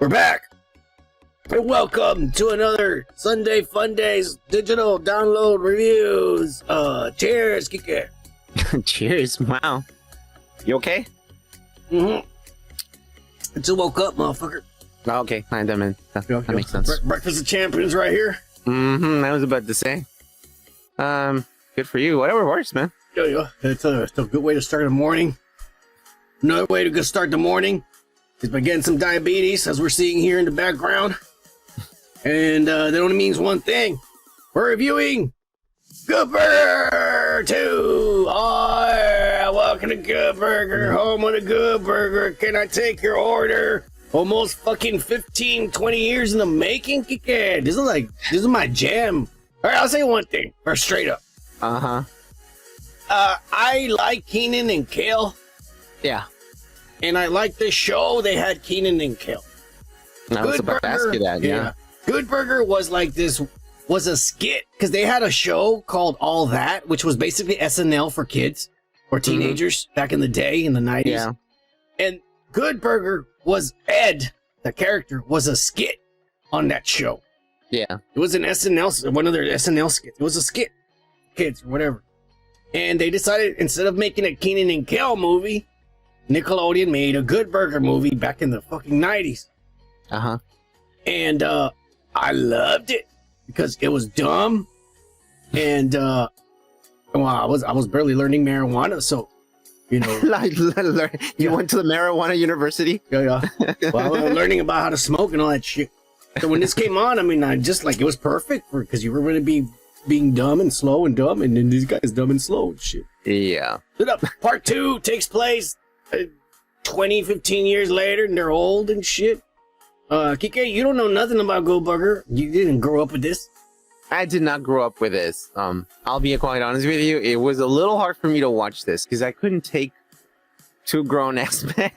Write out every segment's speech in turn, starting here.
We're back. And welcome to another Sunday Fun Days digital download reviews. Cheers, Kike. Cheers. Wow. You okay? I just woke up, motherfucker. Oh, okay. Fine, that makes sense. Breakfast of champions right here. I was about to say. Good for you. Whatever works, man. Yeah. It's a good way to start the morning. Another way to start the morning is by getting some diabetes, as we're seeing here in the background. And that only means one thing. We're reviewing Good Burger 2. Oh, yeah. Welcome to Good Burger, home of the Good Burger. Can I take your order? Almost fucking 15, 20 years in the making, Kike. This is my jam. All right, I'll say one thing, or straight up. I like Kenan and Kel. Yeah. And I like the show they had Kenan and Kel. I was about to ask you that, yeah. Good Burger was a skit, because they had a show called All That, which was basically SNL for kids or teenagers back in the day, in the 90s. Yeah. And Good Burger was Ed, the character, was a skit on that show. Yeah. It was an SNL, one of their SNL skits. It was a skit, kids, or whatever. And they decided, instead of making a Kenan and Kel movie, Nickelodeon made a Good Burger movie back in the fucking 90s. And I loved it because it was dumb, and well, I was barely learning marijuana, so you know. You went to the marijuana university? Yeah. Well, I was learning about how to smoke and all that shit. So when this came on, I mean, I just it was perfect because you were going to be being dumb and slow and dumb, and then these guys dumb and slow and shit. Yeah. Part 2 takes place 20, 15 years later, and they're old and shit. Kike, you don't know nothing about Good Burger. You didn't grow up with this. I did not grow up with this. I'll be quite honest with you. It was a little hard for me to watch this because I couldn't take two grown-ass men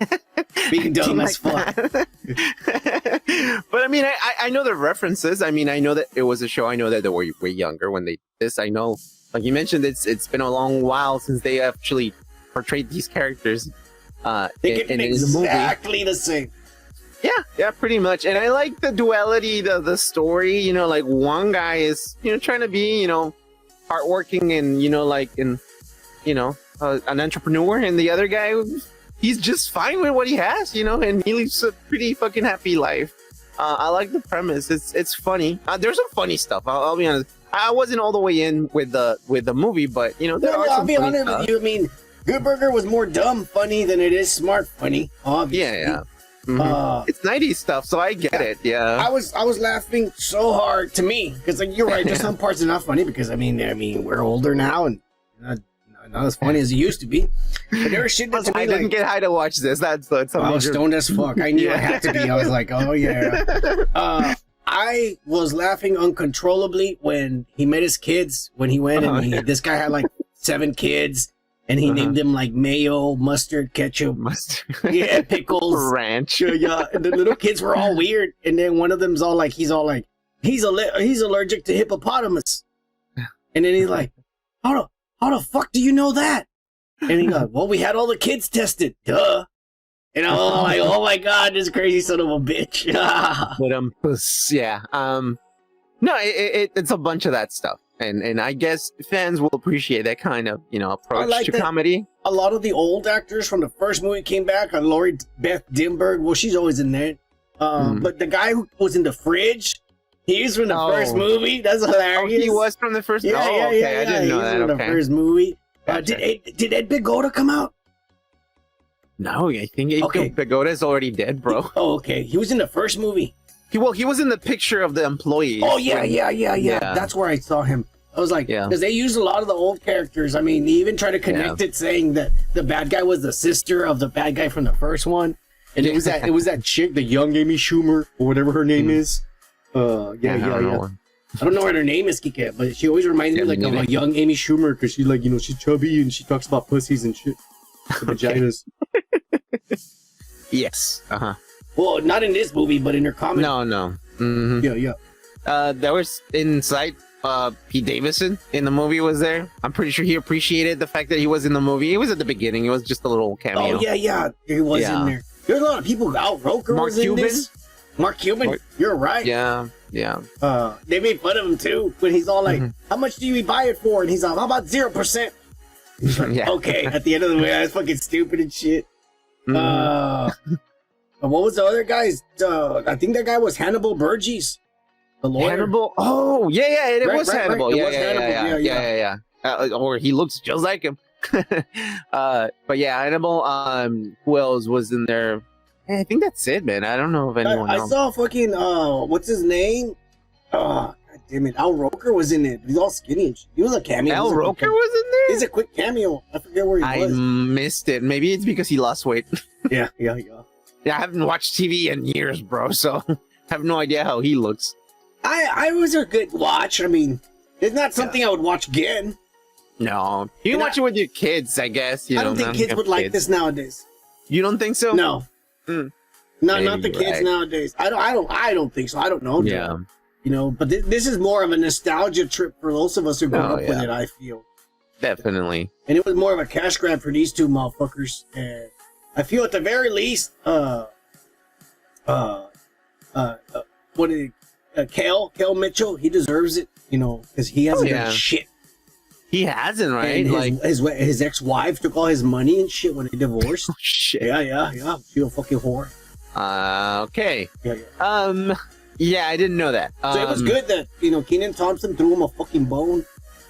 being dumb as fuck. But I mean, I know the references. I mean, I know that it was a show. I know that they were way younger when they did this. I know, like you mentioned, it's been a long while since they actually portrayed these characters they get exactly the same. Yeah, pretty much. And I like the duality, the story, you know, like one guy is, you know, trying to be, you know, hardworking and, you know, an entrepreneur, and the other guy, he's just fine with what he has, you know, and he lives a pretty fucking happy life. I like the premise. It's funny. There's some funny stuff. I'll be honest. I wasn't all the way in with the movie, but, you know, I'll be honest with you. I mean, Good Burger was more dumb funny than it is smart funny, obviously. Yeah. It's 90s stuff, so I get it. Yeah, I was laughing so hard, to me, because you're right. There's some parts that are not funny because I mean we're older now and not as funny as it used to be. But there was shit that to me, I didn't get high to watch this. I was stoned as fuck. I knew I had to be. I was like, oh yeah. I was laughing uncontrollably when he met his kids. When he went and this guy had 7 kids. And he named them mayo, mustard, ketchup, yeah, pickles, ranch. Yeah, and the little kids were all weird. And then one of them's all he's allergic to hippopotamus. And then he's like, how the fuck do you know that? And he goes, well, we had all the kids tested, duh. And I'm all like, oh my god, this crazy son of a bitch. But yeah, no, it's a bunch of that stuff. And I guess fans will appreciate that kind of, you know, approach to comedy. A lot of the old actors from the first movie came back. Lori Beth Dimberg, well, she's always in there. But the guy who was in the fridge, he's from the first movie. That's hilarious. He was from the first movie? Yeah. I didn't know that. From the first movie. Gotcha. Did Ed Pagoda come out? No, I think Pagoda's already dead, bro. Oh, okay. He was in the first movie. He was in the picture of the employees. Oh, yeah. That's where I saw him. I was like, because they used a lot of the old characters. I mean, they even tried to connect it, saying that the bad guy was the sister of the bad guy from the first one. And it was that chick, the young Amy Schumer, or whatever her name is. Yeah. I don't know what her name is, Kike, but she always reminds me of a young Amy Schumer, because she's she's chubby and she talks about pussies and shit. Vaginas. Yes. Well, not in this movie, but in her comic. No. Yeah. There was inside Pete Davidson in the movie was there. I'm pretty sure he appreciated the fact that he was in the movie. He was at the beginning. It was just a little cameo. Oh, yeah. He was in there. There's a lot of people. Al Roker Mark was in Cuban? this. Mark Cuban, Mark- you're right. Yeah. They made fun of him too when he's all like, "How much do you buy it for?" And he's like, "How about 0%?" He's like, Yeah. okay. At the end of the way, that's fucking stupid and shit. Mhm. What was the other guy's? I think that guy was Hannibal Burgess, the lawyer. Hannibal. Oh, yeah. It Right, was right, Hannibal. right. It Yeah, was yeah, Hannibal. yeah. Or he looks just like him. But yeah, Hannibal. Who else was in there? Hey, I think that's it, man. I don't know if anyone I else. saw fucking what's his name? God damn it, Al Roker was in it. He's all skinny. And shit. He was a cameo. Al He was a quick Roker cameo. was in there. He's a quick cameo. I forget where he I was. missed it. Maybe it's because he lost weight. Yeah. Yeah, I haven't watched TV in years, bro. So I have no idea how he looks. I was a good watch. I mean, it's not something I would watch again. No, you can And watch it with your kids, I guess. You I don't know, think now you kids have would like kids. this nowadays. You don't think so? No. Hmm. No, Maybe not the you're kids right. nowadays. I don't think so. I don't know. Yeah. You know, but this is more of a nostalgia trip for those of us who grew Oh, up with yeah. it, I feel. Definitely. And it was more of a cash grab for these two motherfuckers. And I feel at the very least, what is it? Kel Mitchell, he deserves it, you know, because he hasn't yeah. done shit. He hasn't, right? And Like, his ex-wife took all his money and shit when they divorced. oh, shit. Yeah. She a fucking whore. Okay. Yeah. Yeah, I didn't know that. So it was good that, you know, Kenan Thompson threw him a fucking bone.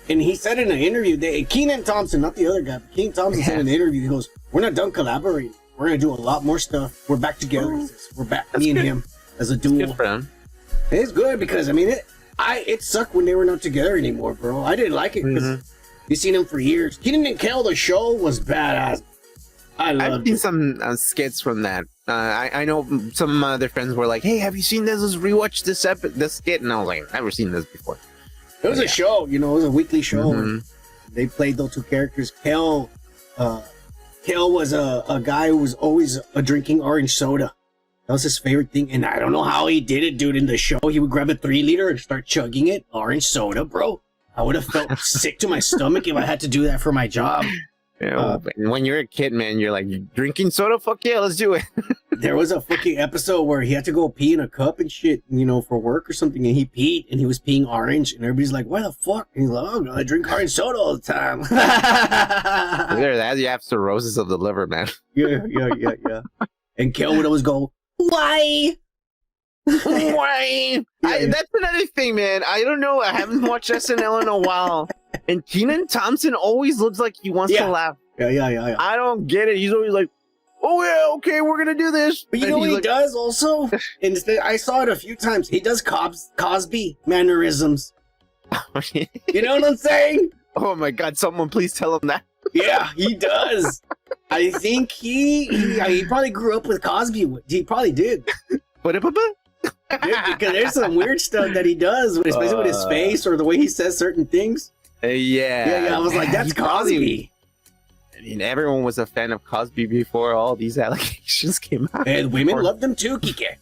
And he said in an interview, Kenan Thompson, not the other guy, but Kenan Thompson said in an interview, he goes, "We're not done collaborating. We're going to do a lot more stuff. We're back together. We're back, That's me and good. him, as a Good duo." for him. It's good because, I mean, it sucked when they were not together anymore, bro. I didn't like it because you've seen him for years. Kenan and Kel, the show was badass. I I've loved seen it. some skits from that. I know some of my other friends were like, "Hey, have you seen this? Let's rewatch this skit." And I was like, "I've never seen this before." It was a show, you know, it was a weekly show. Mhm. They played those two characters. Kel was a guy who was always drinking orange soda. That was his favorite thing, and I don't know how he did it, dude. In the show, he would grab a 3-liter and start chugging it. Orange soda, bro. I would have felt sick to my stomach if I had to do that for my job. You know, and when you're a kid, man, you're like, "You drinking soda? Fuck yeah, let's do it." There was a fucking episode where he had to go pee in a cup and shit, you know, for work or something, and he peed, and he was peeing orange, and everybody's like, "Why the fuck?" And he's like, "Oh, I drink orange soda all the time." Either that, you have cirrhosis of the liver, man. Yeah. And Kel would always go, "Why?" Why? Yeah. That's another thing, man. I don't know. I haven't watched SNL in a while, and Kenan Thompson always looks like he wants Yeah. to laugh. Yeah. I don't get it. He's always like, "Oh yeah, okay, we're gonna do this." But you And know what he's he does also? And I saw it a few times. He does Cosby mannerisms. like- You know what I'm saying? Oh my god! Someone please tell him that. Yeah, he does. I think he probably grew up with Cosby. He probably did. What? Because there's some weird stuff that he does, especially with his face or the way he says certain things. Yeah. Yeah. I was like, that's He probably- Cosby. I mean, everyone was a fan of Cosby before all these allegations came out. And women Or- loved him too, Kike.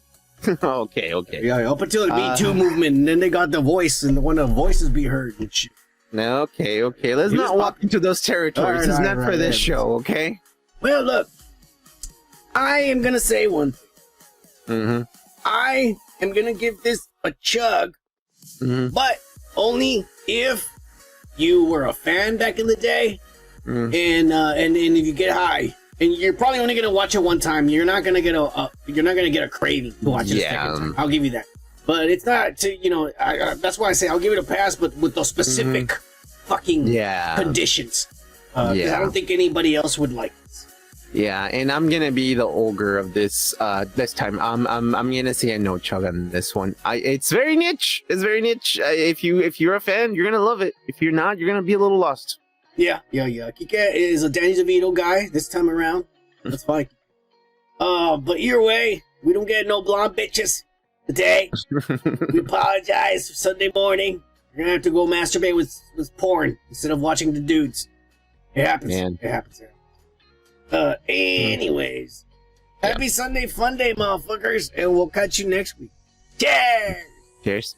Okay. Yeah, up until the Me Too movement, and then they got the voice, and one of the voices be heard and shit. Okay. Let's He not was walk into those territories. All right, It's all not right, for right, this right. show, okay? Well, look, I am gonna say one thing. Mm-hmm. I am gonna give this a chug, Mm-hmm. but only if you were a fan back in the day, Mm. and if you get high, and you're probably only gonna watch it one time. You're not gonna get a craving to watch it a second time. I'll give you that. But it's not to, you know, that's why I say I'll give it a pass, but with those specific fucking Yeah. conditions. 'Cause Yeah. I don't think anybody else would like this. Yeah, and I'm gonna be the ogre of this this time. I'm gonna say a no chug on this one. It's very niche. It's very niche. If you're a fan, you're gonna love it. If you're not, you're gonna be a little lost. Yeah. Kike is a Danny DeVito guy this time around. That's fine. But either way, we don't get no blonde bitches today. We apologize for Sunday morning. We're gonna have to go masturbate with porn instead of watching the dudes. It happens. Man. It happens. Anyways. Happy Sunday fun day, motherfuckers, and we'll catch you next week. Cheers! Cheers.